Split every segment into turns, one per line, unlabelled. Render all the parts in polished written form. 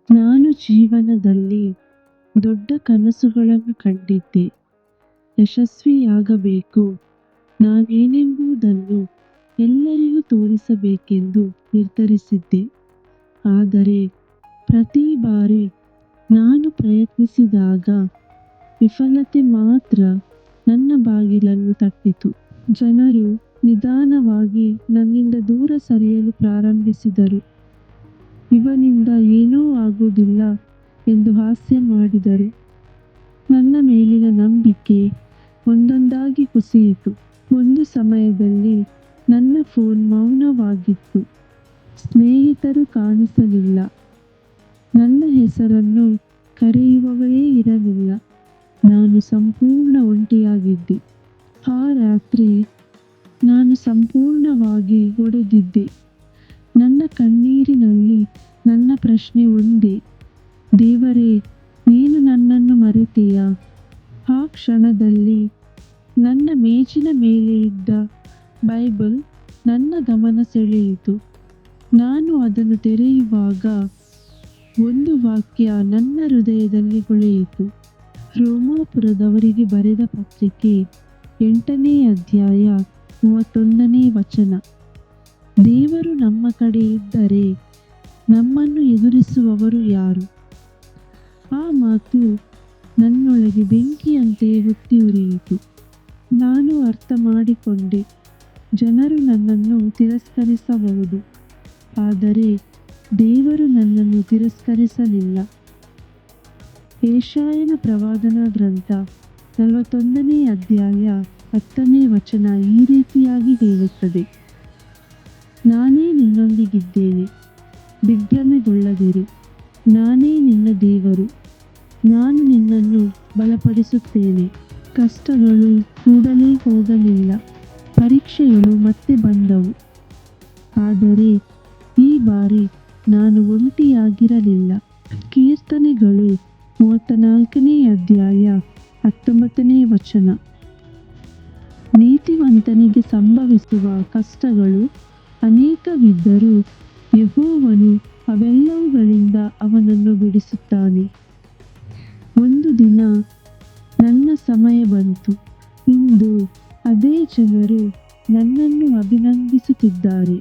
ನಾನು ಜೀವನದಲ್ಲಿ ದೊಡ್ಡ ಕನಸುಗಳನ್ನು ಕಂಡಿದ್ದೆ. ಯಶಸ್ವಿಯಾಗಬೇಕು, ನಾನೇನೆಂಬುದನ್ನು ಎಲ್ಲರಿಗೂ ತೋರಿಸಬೇಕೆಂದು ನಿರ್ಧರಿಸಿದ್ದೆ. ಆದರೆ ಪ್ರತಿ ಬಾರಿ ನಾನು ಪ್ರಯತ್ನಿಸಿದಾಗ ವಿಫಲತೆ ಮಾತ್ರ ನನ್ನ ಬಾಗಿಲನ್ನು ತಟ್ಟಿತು. ಜನರು ನಿಧಾನವಾಗಿ ನನ್ನಿಂದ ದೂರ ಸರಿಯಲು ಪ್ರಾರಂಭಿಸಿದರು. ಇವನಿಂದ ಏನೂ ಆಗುವುದಿಲ್ಲ ಎಂದು ಹಾಸ್ಯ ಮಾಡಿದರು. ನನ್ನ ಮೇಲಿನ ನಂಬಿಕೆ ಒಂದೊಂದಾಗಿ ಕುಸಿಯಿತು. ಒಂದು ಸಮಯದಲ್ಲಿ ನನ್ನ ಫೋನ್ ಮೌನವಾಗಿತ್ತು. ಸ್ನೇಹಿತರು ಕಾಣಿಸಲಿಲ್ಲ. ನನ್ನ ಹೆಸರನ್ನು ಕರೆಯುವವರೇ ಇರಲಿಲ್ಲ. ನಾನು ಸಂಪೂರ್ಣ ಒಂಟಿಯಾಗಿದ್ದೆ. ಆ ರಾತ್ರಿ ನಾನು ಸಂಪೂರ್ಣವಾಗಿ ಒಡೆದಿದ್ದೆ. ನನ್ನ ಕಣ್ಣೀರಿನಲ್ಲಿ ನನ್ನ ಪ್ರಶ್ನೆ ಒಂದೇ: ದೇವರೇ, ನೀನು ನನ್ನನ್ನು ಮರೆತೆಯಾ? ಆ ಕ್ಷಣದಲ್ಲಿ ನನ್ನ ಮೇಜಿನ ಮೇಲೆ ಇದ್ದ ಬೈಬಲ್ ನನ್ನ ಗಮನ ಸೆಳೆಯಿತು. ನಾನು ಅದನ್ನು ತೆರೆಯುವಾಗ ಒಂದು ವಾಕ್ಯ ನನ್ನ ಹೃದಯದಲ್ಲಿ ಹೊಳೆಯಿತು. ರೋಮಾಪುರದವರಿಗೆ ಬರೆದ ಪತ್ರಿಕೆ 8ನೇ ಅಧ್ಯಾಯ 31ನೇ ವಚನ. ದೇವರು ನಮ್ಮ ಕಡೆ ಇದ್ದರೆ ನಮ್ಮನ್ನು ಎದುರಿಸುವವರು ಯಾರು? ಆ ಮಾತು ನನ್ನೊಳಗೆ ಬೆಂಕಿಯಂತೆ ಹೊತ್ತಿ ಉರಿಯಿತು. ನಾನು ಅರ್ಥ ಮಾಡಿಕೊಂಡೆ, ಜನರು ನನ್ನನ್ನು ತಿರಸ್ಕರಿಸಬಹುದು, ಆದರೆ ದೇವರು ನನ್ನನ್ನು ತಿರಸ್ಕರಿಸಲಿಲ್ಲ. ಯೆಶಾಯನ ಪ್ರವಾದನಾ ಗ್ರಂಥ 41ನೇ ಅಧ್ಯಾಯ 10ನೇ ವಚನ ಈ ರೀತಿಯಾಗಿ ಹೇಳುತ್ತದೆ: ನಾನೇ ನಿನ್ನೊಂದಿಗಿದ್ದೇನೆ, ದಿಗ್ಭ್ರಮೆಗೊಳ್ಳದಿರು, ನಾನೇ ನಿನ್ನ ದೇವರು, ನಾನು ನಿನ್ನನ್ನು ಬಲಪಡಿಸುತ್ತೇನೆ. ಕಷ್ಟಗಳು ಕೂಡಲೇ ಹೋಗಲಿಲ್ಲ, ಪರೀಕ್ಷೆಗಳು ಮತ್ತೆ ಬಂದವು. ಆದರೆ ಈ ಬಾರಿ ನಾನು ಒಂಟಿಯಾಗಿರಲಿಲ್ಲ. ಕೀರ್ತನೆಗಳು 34ನೇ ಅಧ್ಯಾಯ 19ನೇ ವಚನ. ನೀತಿವಂತನಿಗೆ ಸಂಭವಿಸುವ ಕಷ್ಟಗಳು ಅನೇಕವಿದ್ದರೂ ಯೆಹೋವನು ಅವೆಲ್ಲವುಗಳಿಂದ ಅವನನ್ನು ಬಿಡಿಸುತ್ತಾನೆ. ಒಂದು ದಿನ ನನ್ನ ಸಮಯ ಬಂತು. ಇಂದು ಅದೇ ಜನರು ನನ್ನನ್ನು ಅಭಿನಂದಿಸುತ್ತಿದ್ದಾರೆ.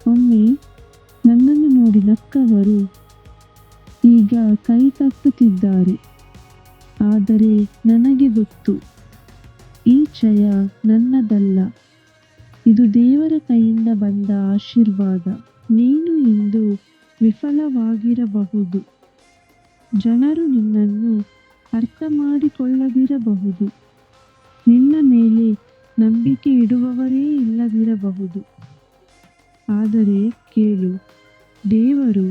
ಒಮ್ಮೆ ನನ್ನನ್ನು ನೋಡಿ ನಕ್ಕವರು ಈಗ ಕೈ ತಟ್ಟುತ್ತಿದ್ದಾರೆ. ಆದರೆ ನನಗೆ ಗೊತ್ತು, ಈ ಜಯ ನನ್ನದಲ್ಲ, ಇದು ದೇವರ ಕೈಯಿಂದ ಬಂದ ಆಶೀರ್ವಾದ. ನೀನು ಇಂದು ವಿಫಲವಾಗಿರಬಹುದು. ಜನರು ನಿನ್ನನ್ನು ಅರ್ಥ ಮಾಡಿಕೊಳ್ಳದಿರಬಹುದು. ನಿನ್ನ ಮೇಲೆ ನಂಬಿಕೆ ಇಡುವವರೇ ಇಲ್ಲದಿರಬಹುದು. ಆದರೆ ಕೇಳು, ದೇವರು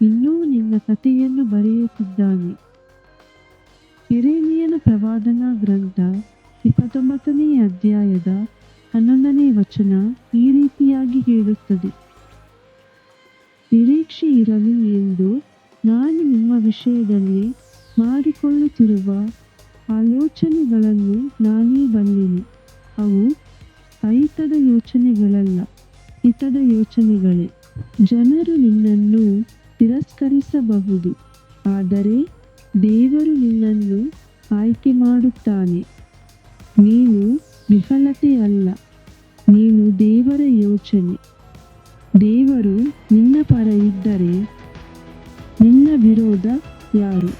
ಇನ್ನೂ ನಿನ್ನ ಕಥೆಯನ್ನು ಬರೆಯುತ್ತಿದ್ದಾನೆ. ಯೆರೆಮೀಯನ ಪ್ರವಾದನಾ ಗ್ರಂಥ 29ನೇ ಅಧ್ಯಾಯದ 11ನೇ ವಚನ ಈ ರೀತಿಯಾಗಿ ಹೇಳುತ್ತದೆ: ನಿರೀಕ್ಷೆ ಇರಲಿ ಎಂದು ನಾನು ನಿಮ್ಮ ವಿಷಯದಲ್ಲಿ ಮಾಡಿಕೊಳ್ಳುತ್ತಿರುವ ಆಲೋಚನೆಗಳನ್ನು ನಾನೇ ಬಲ್ಲೆನು. ಅವು ಅಹಿತದ ಯೋಚನೆಗಳಲ್ಲ, ಹಿತದ ಯೋಚನೆಗಳೇ. ಜನರು ನಿನ್ನನ್ನು ತಿರಸ್ಕರಿಸಬಹುದು, ಆದರೆ ದೇವರು ನಿನ್ನನ್ನು ಆಯ್ಕೆ ಮಾಡುತ್ತಾನೆ. ನೀನು ವಿಫಲತೆ ಅಲ್ಲ, ನೀನು ದೇವರ ಯೋಚನೆ. ದೇವರು ನಿನ್ನ ಪರ ಇದ್ದರೆ ನಿನ್ನ ವಿರೋಧ ಯಾರು?